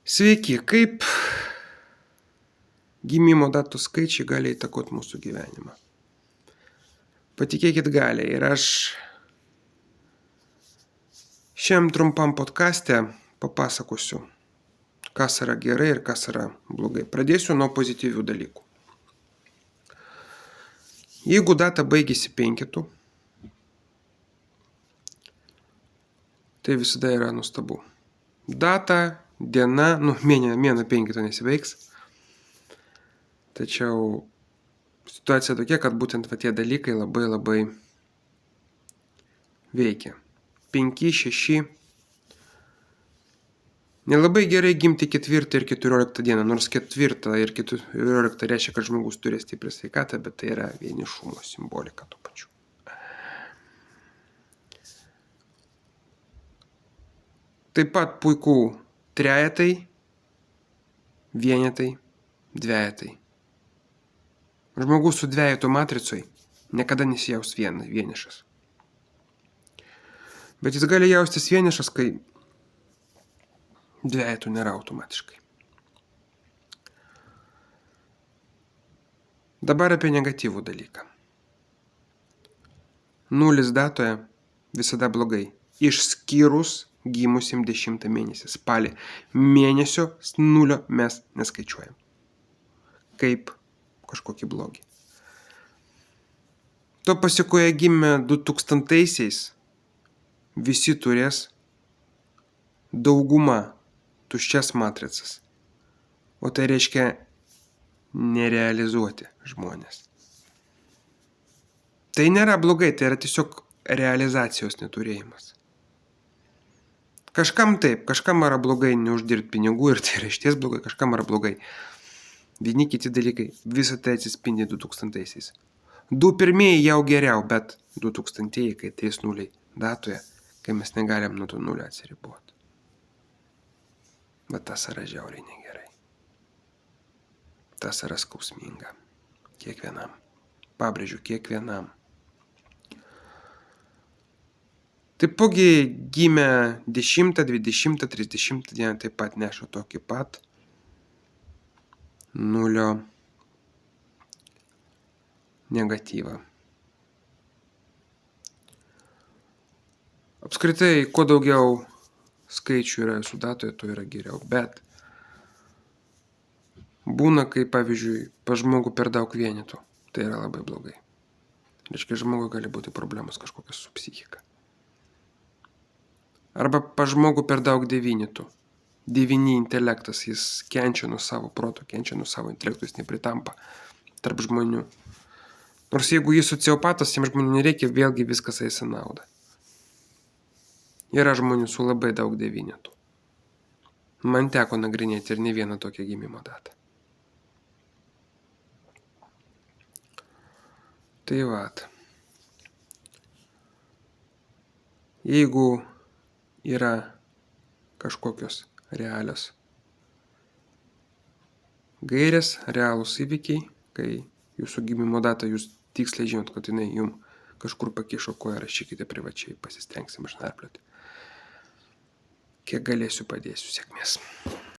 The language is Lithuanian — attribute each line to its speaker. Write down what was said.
Speaker 1: Sveiki, kaip gimimo datų skaičiai gali įtakoti mūsų gyvenimą? Patikėkit gali. Ir aš šiam trumpam podcaste papasakosiu, kas yra gerai ir kas yra blogai. Pradėsiu nuo pozityvių dalykų. Jeigu data baigėsi 5, tai visada yra nuostabu. Data, diena, mėnuo 5 nesibaigs. Tačiau situacija tokia, kad būtent tie dalykai labai veikia. 5, 6. Nelabai gerai gimti 4 ir 14 dieną, nors 4 ir 14 reiškia, kad žmogus turi stiprią sveikatą, bet tai yra vienišumo simbolika tuo pačiu. Taip pat puiku trejetai, vienetai, dvejetai. Žmogus su dvejetų matricoj niekada nesijaus vienišas. Bet jis gali jaustis vienišas, kai dvejetų nėra automatiškai. Dabar apie negatyvų dalyką. 0 datoje visada blogai. Išskyrus gimusim 10 mėnesį. Spalį mėnesio 0 mes neskaičiuojam. Kaip kažkokį blogį. To pasiekoje gimę 2000-aisiais visi turės dauguma tuščias matricas. O tai reiškia nerealizuoti žmonės. Tai nėra blogai, tai yra tiesiog realizacijos neturėjimas. Kažkam taip, kažkam yra blogai neuždirbti pinigų ir tai yra išties blogai, kažkam yra blogai. Vieni kiti dalykai, visą tai atsispindi 2000-aisiais. 2 pirmieji jau geriau, bet 2000-ieji, kai 3-0 datoje, kai mes negalim nuo to 0 atsiriboti. Bet tas yra žiauriai negerai. Tas yra skausminga. Kiekvienam. Pabrėžiu, kiekvienam. Taipogi gimę 10, 20, 30 dieną taip pat neša tokį pat 0 negatyvą. Apskritai, kuo daugiau skaičių yra jūsų datoje, to yra geriau. Bet būna, kai pavyzdžiui, pas žmogų per daug vienetų. Tai yra labai blogai. Reiškia, žmogui gali būti problemos kažkokios su psichika. Arba pas žmogų per daug 9. 9 intelektas, jis kenčia nuo savo proto, kenčia nuo savo intelekto, jis nepritampa tarp žmonių. Nors jeigu jis sociopatas, jiems žmonių nereikia, vėlgi viskas eis į naudą. Yra žmonių su labai daug 9. Man teko nagrinėti ir ne vieną tokią gimimo datą. Tai vat. Jeigu yra kažkokios realios gairės, realūs įvykiai, kai jūsų gimimo datą jūs tiksliai žinot, kad jinai jums kažkur pakišo koją, rašykite privačiai, pasistengsim išnarplioti. Kiek galėsiu, padėsiu. Sėkmės.